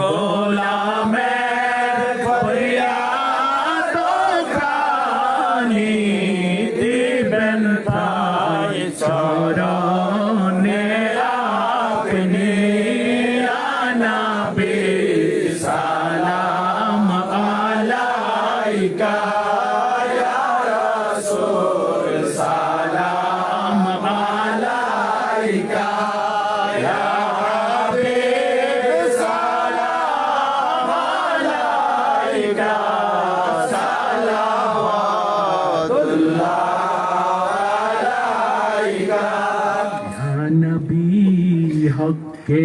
গোলামের ফরিয়াদ খানি দিবেন তাই চরণে আপনি নবী সালাম আলাইকা ইয়া রাসূল সালাম আলাইকা ইয়া হাবিব সালাম আলাইকা সালাওয়াতুল্লাহ আলাইকা ইয়া নবী হক্কে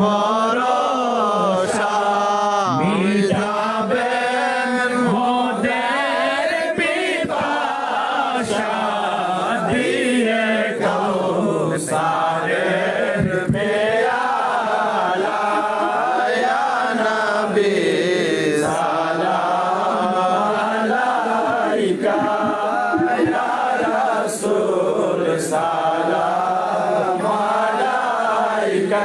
ভরসা মিটাবেন মোদের পিপাসা দিয়ে কৌসারের পেয়ালা ইয়া নবী সালাম আলাইকা ইয়া রাসূল সালাম আলাইকা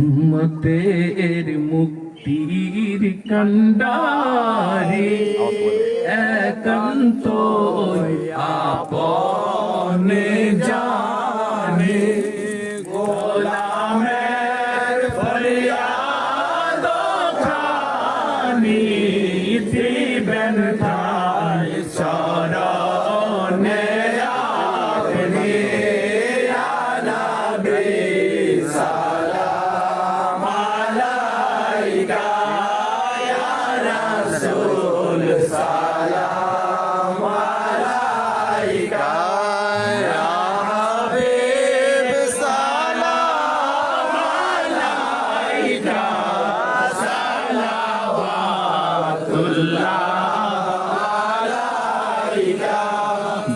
উম্মতের মুক্তির কান্ডারি একান্ত আপনে জানে গোলামের ফরিয়াদ খানি দিবেন তাই চরণে আপনি ইয়া নবী সালাম আলাইকা ইয়া রাসূল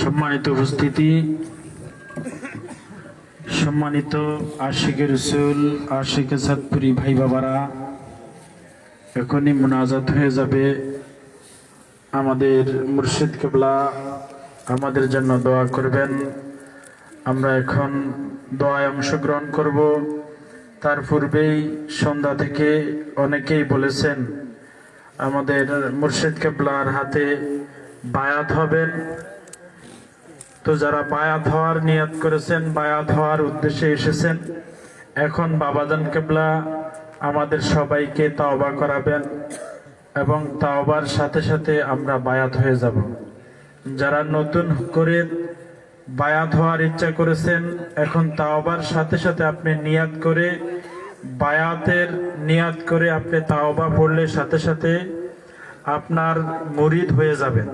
সম্মানিত উপস্থিতি, সম্মানিত আশিকে রাসূল আশিকে সাতপুরি ভাই বাবারা, এখনই মুনাজাত হয়ে যাবে। আমাদের মুর্শিদ কিবলা আমাদের জন্য দোয়া করবেন। আমরা এখন দোয়ায় অংশগ্রহণ করব। তার পূর্বেই সন্ধ্যা থেকে অনেকেই বলেছেন আমাদের মুর্শিদ কিবলার হাতে বায়াত হবেন। তো যারা বায়াত হওয়ার নিয়ত করেছেন, বায়াত হওয়ার উদ্দেশ্যে এসেছেন, এখন বাবাজান কিবলা আমাদের সবাইকে তাওবা করাবেন এবং তাওবার সাথে সাথে আমরা বায়াত হয়ে যাব। যারা নতুন করে বায়াত হওয়ার ইচ্ছা করেছেন, এখন তাওবার সাথে সাথে আপনি নিয়াত করে বায়াতের নিয়াত করে আপনি তাওবা পড়লে সাথে সাথে আপনার মুরিদ হয়ে যাবেন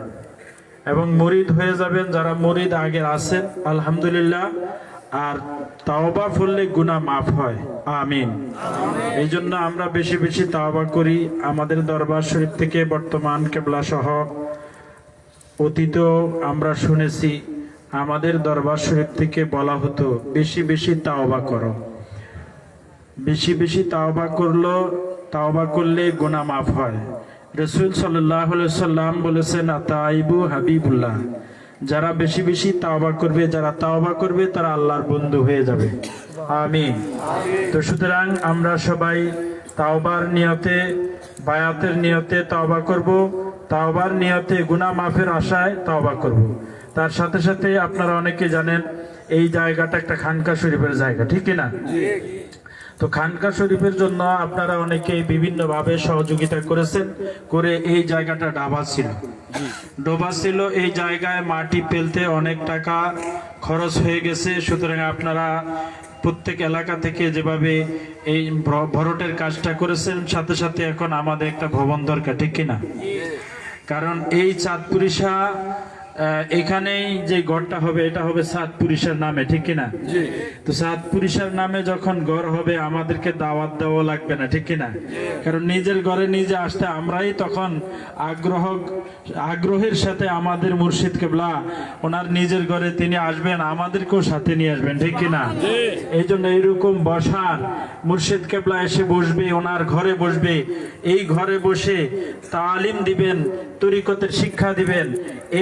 এবং মুরিদ হয়ে যাবেন। যারা মুরিদ আগে আছেন আলহামদুলিল্লাহ, আর তাওবা পড়লে গুনাহ মাফ হয়। আমিন। এই জন্য আমরা বেশি বেশি তাওবা করি। আমাদের দরবার শরীফ থেকে বর্তমান কিবলা সহ অতীতেও আমরা শুনেছি আমাদের দরবার শরীফ থেকে বলা হতো বেশি বেশি তাওবা করো, বেশি বেশি তাওবা করলে গুনাহ মাফ হয়। রাসূল সাল্লাল্লাহু আলাইহি সাল্লাম বলেছেন আতাইবু হাবিবুল্লাহ, যারা বেশি বেশি তাওবা করবে, যারা তাওবা করবে তারা আল্লাহর বন্ধু হয়ে যাবে। আমিন। তো সুতরাং আমরা সবাই তাওবার নিয়তে, বায়াতের নিয়তে তাওবা করব, তাওবার নিয়তে গুনাহ মাফের আশায় তাওবা করব। তার সাথে সাথে আপনারা অনেকে জানেন এই জায়গাটা একটা খানকা শরীফের জায়গা, ঠিক কিনা? তো খানকা শরীফের জন্য আপনারা অনেকেই বিভিন্নভাবে সহযোগিতা করেছেন, করে এই জায়গাটা ডোবা ছিল। এই জায়গায় মাটি ফেলতে অনেক টাকা খরচ হয়ে গেছে। সুতরাং আপনারা প্রত্যেক এলাকা থেকে যেভাবে এই ভরাটের কাজটা করেছেন, সাথে সাথে এখন আমাদের একটা ভবন দরকার, ঠিক কিনা? কারণ এই চাঁদপুরিশা এখানেই যে ঘরটা হবে এটা হবে সাতপুরিশার নামে, ঠিক কিনা? তো সাতপুরিশার নামে যখন ঘর হবে আমাদেরকে দাওয়াত দেওয়া লাগবে না, ঠিক কিনা? কারণ নিজের ঘরে নিজে আসতে আমরাই তখন আগ্রহের সাথে আমাদের মুর্শিদ কেবলা ওনার নিজের ঘরে তিনি আসবেন, আমাদেরকেও সাথে নিয়ে আসবেন, ঠিক কিনা? এই জন্য এইরকম বসার মুর্শিদ কেবলা এসে বসবে, ওনার ঘরে বসবে, এই ঘরে বসে তালিম দিবেন, তরিকতের শিক্ষা দিবেন,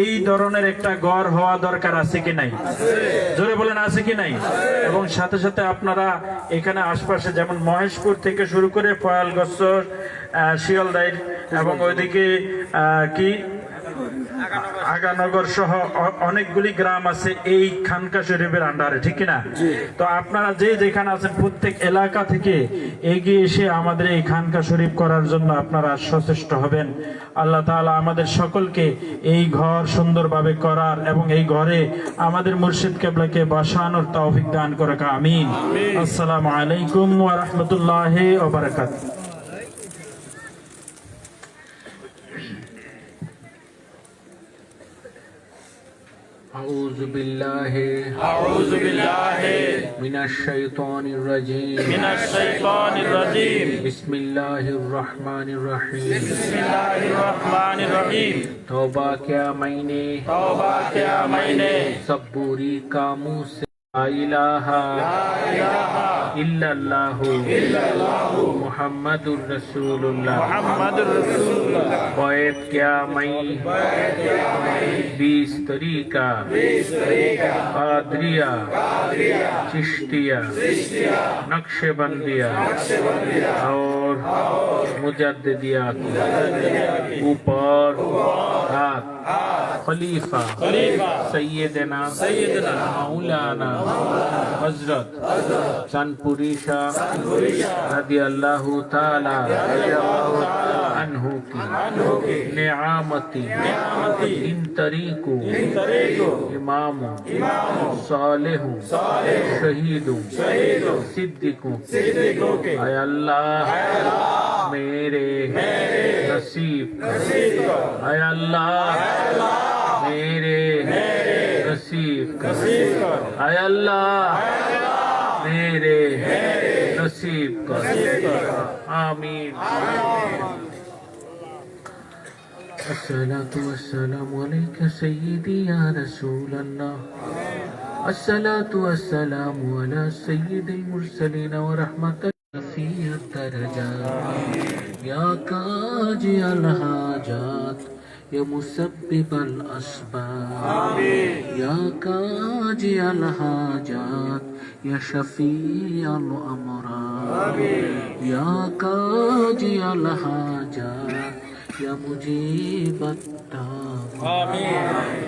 এই ধরনের একটা ঘর হওয়া দরকার আছে কি নাই? জোরে বলেন আছে কি নাই? এবং সাথে সাথে আপনারা এখানে আশপাশে যেমন মহেশপুর থেকে শুরু করে পয়ালগঞ্জ, শিয়ালদাইর এবং ওইদিকে কি আগানগর সহ অনেকগুলি গ্রাম আছে এই খানকা শরীফের আন্ডারে, ঠিক কিনা? তো আপনারা যে যেখানে আছেন প্রত্যেক এলাকা থেকে এগিয়ে এসে আমাদের এই খানকা শরীফ করার জন্য আপনারা সচেষ্ট হবেন। আল্লাহ তাআলা আমাদের সকলকে এই ঘর সুন্দরভাবে করার এবং এই ঘরে আমাদের মুর্শিদ কেবলাকে বসানোর তৌফিক দান করুক, আমিন। আসসালামু আলাইকুম ওয়া রাহমাতুল্লাহি ওয়া বারাকাতুহু। أعوذ بالله من الشيطان الرجيم بسم الله الرحمن الرحيم توبہ کیا میں نے صبوری کا منہ سے لا الہ الا اللہ محمد الرسول اللہ بیعت کیا میں 20 طریقہ قادریہ چشتیہ نقش بندیہ اور مجددیہ کے اوپر ہاتھ خلیفہ سیدنا مولانا حضرت چند پوری شاہ رضی اللہ تعالی عنہ کی نعامتی ان طریقوں امام صالح شہید صدیق اے اللہ میرے نصیب اے اللہ میرے نصیب اے اللہ میرے نصیب کا آمین۔ الصلاة والسلام علیک سیدی یا رسول اللہ، الصلاة والسلام علی سید المرسلین ورحمت رفیع الدرجات یا قاضی الحاجات یا مسبب الاسباب یا قاضی الحاجات یا شفیع الامراض یا قاضی الحاجات یا مجیب الدعوات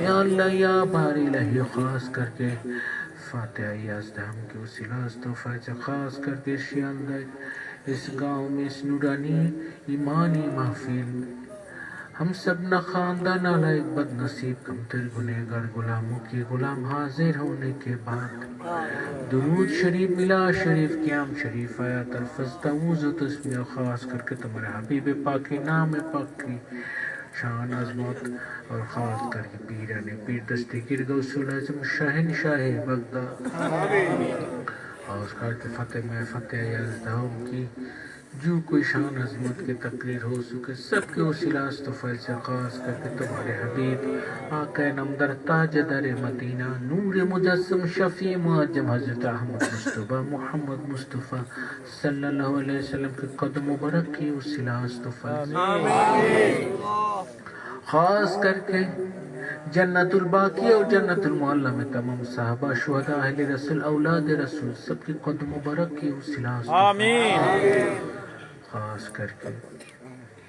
یا اللہ یا باری الہی، خاص کر کے فاتحہ یازدہم کے وسیلہ استغفار سے خاص کر کے شیالدہ اس گاؤں میں اس نورانی ایمانی محفل ہم سب نہ خاندان علائق بد نصیب کمتر گنہگار غلاموں کے غلام حاضر ہونے کے بعد درود شریف ملا شریف قیام شریف آیات الفظ تعوذ و تسمیہ خاص کر کے تمہارے حبیب پاک نام پاک کی شان عظمت اور خاص کر کے پیران پیر دستگیر غوث اعظم شہنشاہ بغداد خاص کر کے فتح میں فتح یزدہم کی جو کوئی شان عظمت کی تقریر ہو سکے سب کے وسیلہ استغفار سے خاص کر کے تمہارے حبیب آقا نامدار تاجدار مدینہ نور مجسم شفیع معجم حضرت احمد مصطفیٰ محمد مصطفیٰ صلی اللہ علیہ وسلم کے قدم مبارک کی وسیلہ استغفار سے خاص کر کے جنت الباقی اور جنت المعلی میں تمام صحابہ شہداء اہل رسول اولاد رسول سب کے قدم مبارک کی وسیلہ آمین۔ خاص کر کے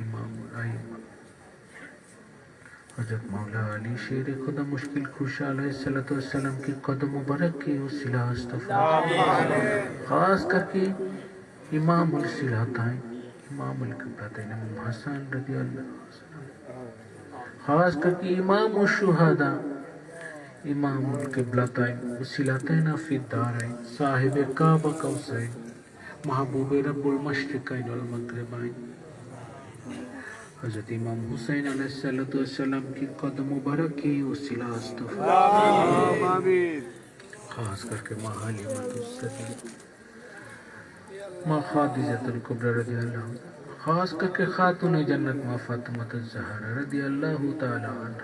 امام الائمہ حضرت مولا علی شیر خدا مشکل خوشا علیہ السلام کی قدم مبارک کی وسیلہ استغفار خاص کر کے امام الصلاطین امام القبلتین امام حسن رضی اللہ عنہ خاص کر کے امام الشہداء امام القبلتین وسیلتین فی الدارین صاحب کعبہ قوسین محبوب رب المشرقین والمغربین حضرت امام حسین علیہ السلام کی قدم مبارک کی وسیلہ استغفار خاص کر کے ماں حلیمۃ السعدیہ، ماں خدیجہ الکبریٰ رضی اللہ عنہ، خاص کر کے خاتون جنت ماں فاطمہ الزہرا رضی اللہ تعالی عنہ،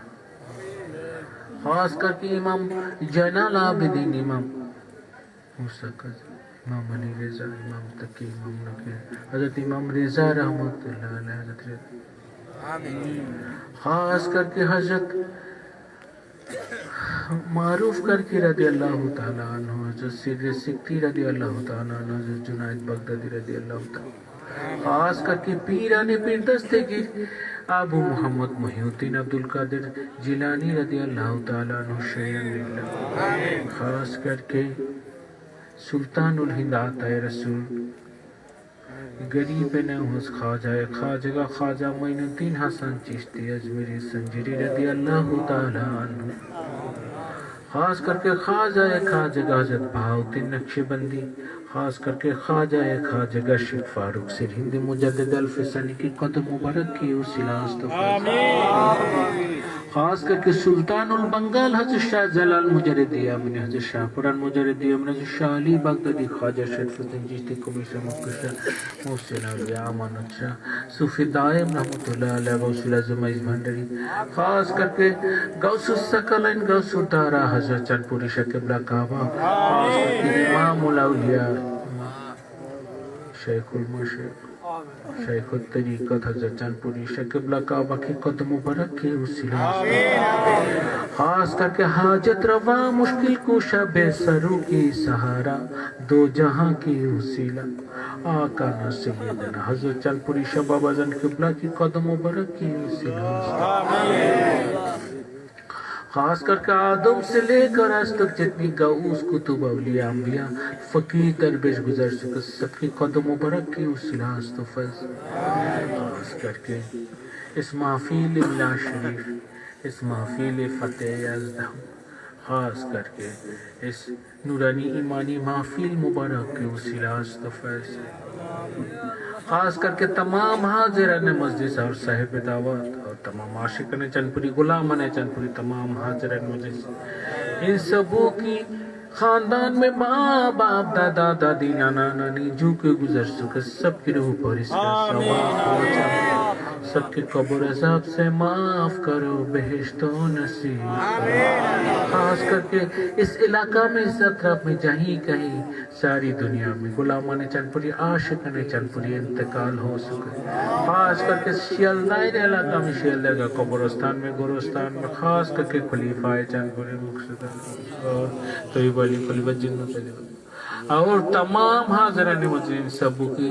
خاص کر کے امام زین العابدین، امام موسیٰ قاضی، امام علی رضا، امام تقی، امام نقی، حضرت امام رضا رحمۃ اللہ علیہ، حضرت رضا، خاص کر کے حضرت معروف کر کے رضی اللہ تعالیٰ عنہ، حضرت سیر سکتی رضی اللہ تعالیٰ عنہ، حضرت جنید بغدادی رضی اللہ تعالیٰ، خاص کر کے پیران پیر دستے کے ابو محمد محی الدین عبد القادر جیلانی رضی اللہ تعالیٰ عنہ شیعہ للہ، خاص کر کے سلطان الہند عطائے رسول غریب نوحس خواجہ خواجہ معین الدین حسن چشتی اجمیری سنجری رضی اللہ تعالیٰ عنہ، خاص کر کے خواجہ حضرت بہاؤالدین نقشبندی، خاص کر کے خواجہ شیخ فاروق سرہندی مجدد الفسانی کی قدم مبارک کی وسیلہ استغفار، خاص کر کے سلطان البنگال حضرت شاہ جلال مجردی امین، حضرت شاہ پران مجردی امین، حضرت شاہ علی بغدادی، خواجہ شریف الدین چشتی، کمیشن مکشہ محسن اولیاء امانت شاہ صوفی دائم رحمۃ اللہ علیہ، غوث الاعظم عز بھنڈاری، خاص کر کے غوث الثقلین غوث الدارا حضرت چند پوری شاہ قبلہ کعبہ، خاص کر کے امام الاولیاء شیخ المشرق شیخ الطریقت حضرت چند پوری شاہ قبلہ کعبہ کی قدم مبارک کی وسیلہ، خاص کر کے حاجت روا مشکل کشا بے سرو کی سہارا دو جہاں کی وسیلہ آقا نا سیدنا حضرت چند پوری شاہ بابا زن قبلہ کی قدم مبارک کی وسیلہ، خاص کر کے آدم سے لے کر آج تک جتنی غوث کتب اولیاء انبیاء فقیر درویش گزر چکے سب کی قدم مبارک کی وسیلہ استغفار، خاص کر کے اس محفل میلاد شریف، اس محفل فتح ازدہم، خاص کر کے اس نورانی ایمانی محفل مبارک کی وسیلہ استغفار، خاص کر کے تمام حاضران مجلس اور صاحب دعوت اور تمام عاشقان چند پوری، غلامان چند پوری، تمام حاضران مجلس، ان سبوں کی خاندان میں ماں باپ دادا دادی نانا نانی جو کہ گزر چکے سب کی روح پر اس کا ثواب پہنچا، سب کے قبر عذاب سے معاف کرو، بہشت و نصیب کرو، خاص کر کے اس علاقہ میں اس اطراف میں جہیں کہیں ساری دنیا میں غلامان چند پوری عاشقان چند پوری انتقال ہو سکے، خاص کر کے شیلدائن علاقہ میں شیلدہ کا قبرستان میں گورستان میں، خاص کر کے خلیفہ چند پوری مقصد اور طیب علی خلیفہ جنت اور تمام حاضران مجلس سبوں کی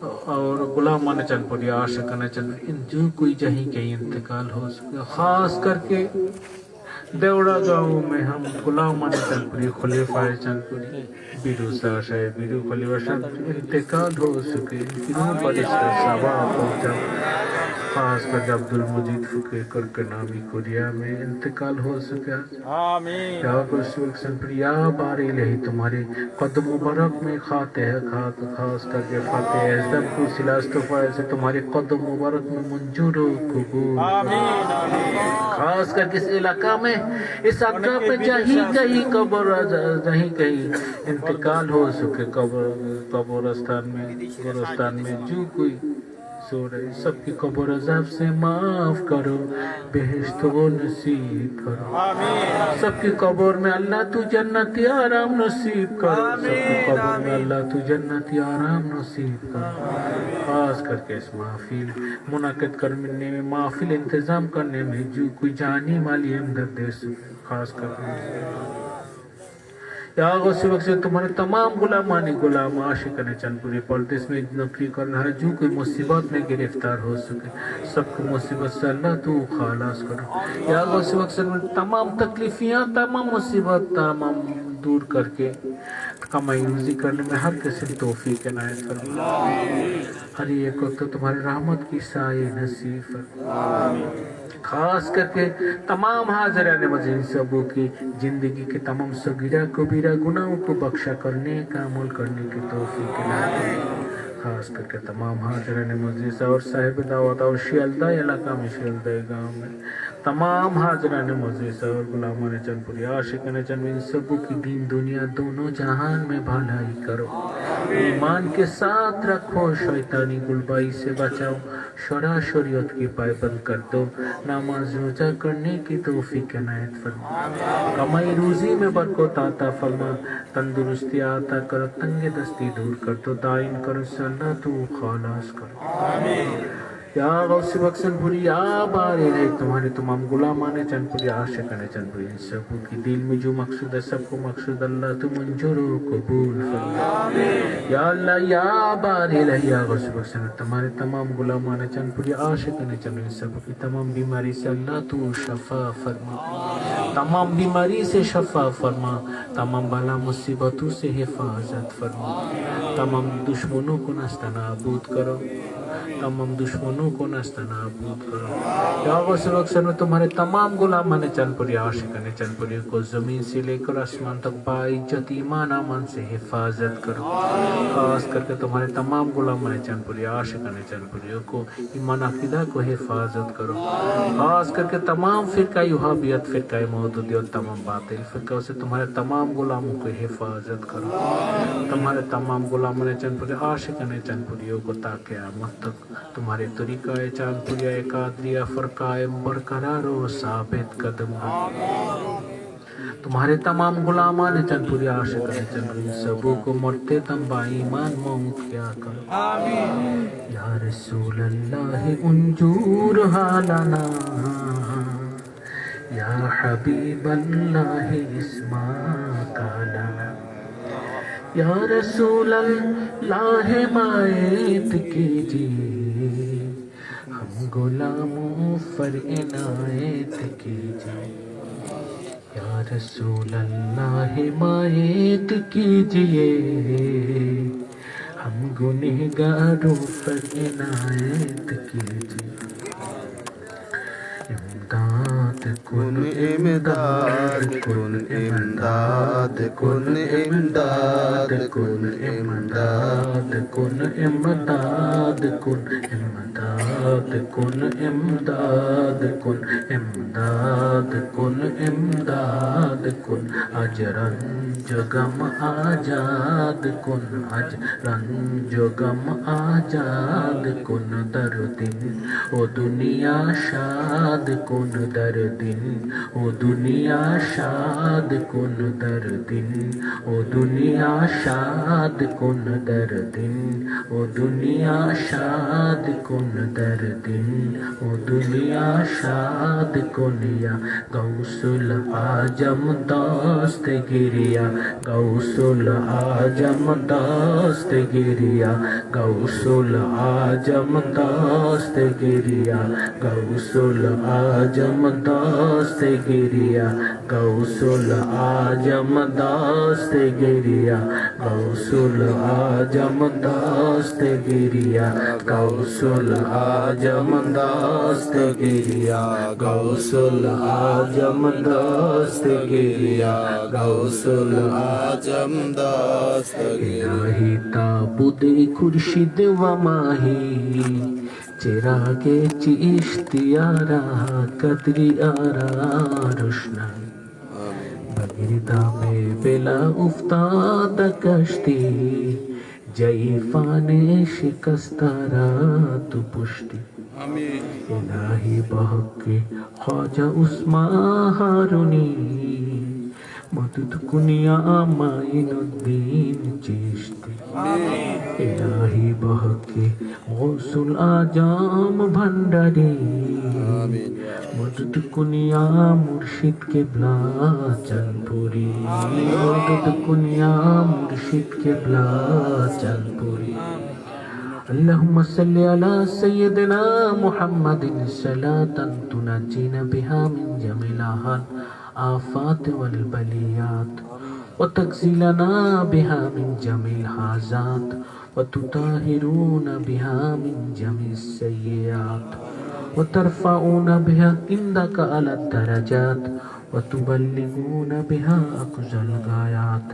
اور غلامان چند پوری عاشقان چند ان جو کوئی جہیں کہیں انتقال ہو سکے، خاص کر کے دیوڑا گاؤں میں ہم غلامان چند پوری خلیفہ چند پوری بیرو شاہ بیرو خلیفہ چند پوری انتقال ہو سکے، ان کی روح پر اس کا ثواب پہنچا، خاص کر عبد المجید فقیر کرکنامی کوریا میں انتقال ہو سکا، یا رسول سنپر یا بار الہی تمہارے قدم مبارک میں خاص کر کے فاتح ازدم کو صلہ استغفار سے تمہارے قدم مبارک میں منظور و قبول، خاص کر کے اس علاقہ میں اس اطراف میں جہیں کہیں انتقال ہو سکے، قبرستان میں گورستان میں جو کوئی سو رہے سب کی قبر عذاب سے معاف کرو، بہشت و نصیب کرو، سب کی قبر میں اللہ تو جنتی آرام نصیب کرو، سب کی قبر میں اللہ تو جنتی آرام نصیب کرو، خاص کر کے اس محفل منعقد کرنے میں محفل انتظام کرنے میں جو کوئی جانی مالی امداد دے سکے، خاص کر کے یا غوث وقت سے تمہارے تمام غلام عاشقان چند پوری پردیس میں نوکری کر رہا ہے جو کوئی مصیبت میں گرفتار ہو سکے سب کو مصیبت سے اللہ تو خلاص کرو، یا غوث وقت سے تمام تکلیفیاں تمام مصیبت تمام دور کر کے کمائی روزی کرنے میں ہر قسم توفیق عنایت فرما، ہر ایک وقت تمہاری رحمت کی سائے نصیب فرما، خاص کر کے تمام حاضران مجلس سبوں کی زندگی کے تمام صغیرہ کبیرہ گناہوں کو بخشا کرنے کا عمل کرنے کی توفیق عنایت فرما، خاص کر کے تمام حاضرین مجلس اور صاحب دعوت اور شیلدہ علاقہ میں شیلدہ گاؤں میں تمام حاضرین مجلس اور غلامان چند پوری عاشقان چند ان سب کی دین دنیا دونوں جہان میں بھلائی کرو، ایمان کے ساتھ رکھو، شیطانی گلبائی سے بچاؤ، شرع شریعت کی پائبند کر دو، نماز روزہ کرنے کی توفیق عنایت فرما، کمائی روزی میں برکت عطا فرما، تندرستی عطا کرو، تنگ دستی دور کر دو، دائم کرو، صلاح تو خلاص کرو یا غوث بخشن پوری یا باری رہے تمہارے تمام غلامان چند پوری عاشقان چند پوری ان سب کی دل میں جو مقصود ہے سب کو مقصود اللہ تو منظور و قبول فرما یا اللہ یا باری رہے یا غوث بخشن تمہارے تمام غلامان چند پوری عاشقان چند پوری ان سب کی تمام بیماری سے اللہ تو شفا فرما، تمام بیماری سے شفا فرما، تمام بلا مصیبتوں سے حفاظت فرما، تمام دشمنوں کو نست نابود کرو، تمام دشمنوں کو نست نابود کرو یا غوث بخشن تمہارے تمام غلامان چند پوری عاشقان چند پوری کو زمین سے لے کر آسمان تک باعزت ایمان امان سے حفاظت کرو، خاص کر کے تمہارے تمام غلامان چند پوری عاشقان چند پوری کو ایمان عقیدہ کو حفاظت کرو، خاص کر کے تمام فرقہ وہابیت، فرقہ مودودی اور تمام باطل فرقوں سے تمہارے تمام غلاموں کو حفاظت کرو، تمہارے تمام غلامان چند پوری عاشقان چند پوری کو تاکہ قیامت تک تمہارے طریقہ چاند پوریہ قادریہ فرقہ برقرار و ثابت قدم ہو، تمہارے تمام غلامان چند پوری عاشقان چند پوری سبوں کو مرتے دم با ایمان موت کیا کرو یا رسول اللہ انجور حالنا یا حبیب اللہ اسماک لنا یا رسول اللہ حمایت کیجیے ہم غلاموں پر عنایت کیجیے یا رسول اللہ حمایت کیجیے ہم گنہگاروں پر عنایت کیجیے امداد کن امداد کن امداد کن امداد کن امداد کن امداد کن امداد کن امداد کن امداد کن امداد کن اج رنج غم آزاد کن اج رنج غم آزاد کن در دن او دنیا شاد کن در دن او دنیا شاد کن در دن او دنیا شاد کن در دن او دنیا شاد کن در دن او دنیا شاد کن یا غوث العظم دست گریا غوث العظم دست گریا غوث العظم دست گریا غوث العظم دست گریا غوث العظم دست گریا غوث العظم دست گریا غوث العظم دست گریا غوث العظم دست گریا غوث العظم دست گریا الہی تابوت خورشید و ماہی چراغ چشتیارا قدریارا روشنائی بگردہ میں بلا افتاد کشتی جیفان شکستارا تو پشتی الہی بحق خواجہ عثمان ہارونی مدد کنیا معین الدین چشتی الہی بحق غوث العظم بھنڈاری مدد کنیا مرشد قبلہ چند پوری مدد کنیا مرشد قبلہ چند پوری اللہم صلی علی سیدنا محمد صلاة تنجینا بها من جمیع الآفات والبلیات وتغسلنا بها من جميع الحاجات وتطهرون بها من جميع السيئات وترفعون بها عندك على الدرجات وتبلغون بها أقصى الغايات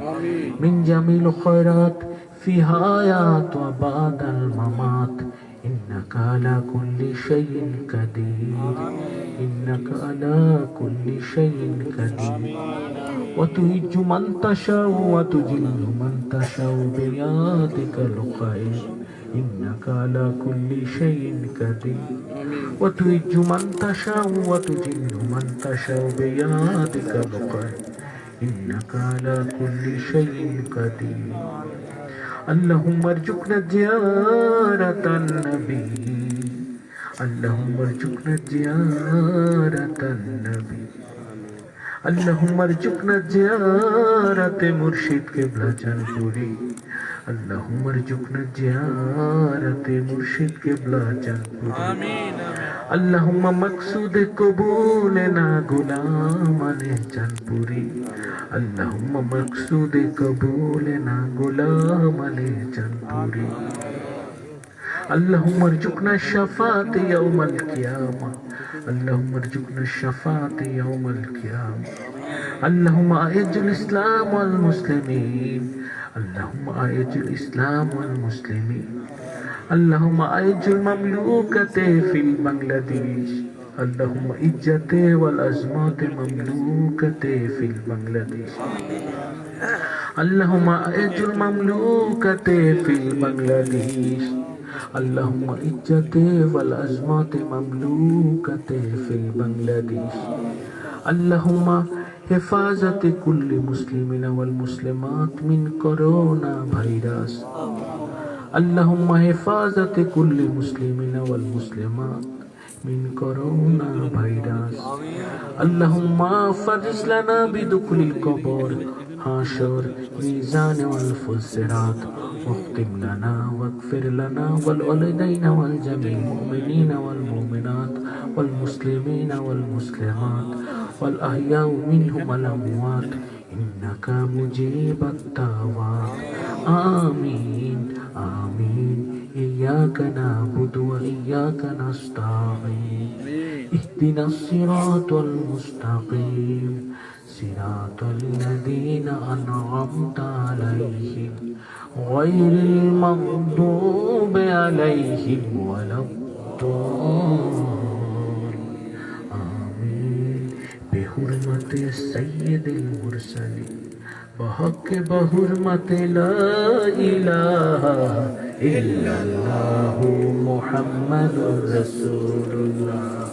من جميع الخيرات في حياة وبعد الممات إنك على كل شيء قدير إنك على كل شيء قدير وتعز من تشاء وتذل من تشاء بيدك الخير إنك على كل شيء قدير وتعز من تشاء وتذل من تشاء بيدك الخير إنك على كل شيء قدير اللهم ارزقنا زيارة النبي اللهم ارزقنا زيارة النبي اللهم ارزقنا زيارة مرشد قبلة جنبوري اللهم ارزقنا زيارة مرشد قبلة جنبوري اللهم مقصود قبولنا غلام جنبوري اللهم مقصود قبولنا غلام جنبوري اللهم ارزقنا الشفاعة يوم القيامة اللهم ارزقنا الشفاعة يوم القيامة اللهم أعز الإسلام والمسلمين اللهم أعز الإسلام والمسلمين اللهم أعز المملوكة في بنغلاديش اللهم إجت والأزمات المملوكة في بنغلاديش اللهم أعز المملوكة في بنغلاديش اللهم إجت والأزمات المملوكة في بنغلاديش اللهم حفاظة كل مسلم والمسلمات من كورونا فيروس اللهم حفاظة كل مسلم والمسلمات من كورونا فيروس اللهم فرج لنا بدخول القبور حشر ميزان والفسرات واختم لنا واغفر لنا والوالدين والجميع المؤمنين والمؤمنات والمسلمين والمسلمات والأحياء منهم الأموات إنك مجيب الدعوات آمين آمين إياك نعبد وإياك نستعين اهدنا الصراط المستقيم صراط الذين أنعمت عليهم غير المغضوب عليهم ولا الضالين آمين بحرمة سيد المرسلين بحق بحرمة لا إله إلا الله محمد رسول الله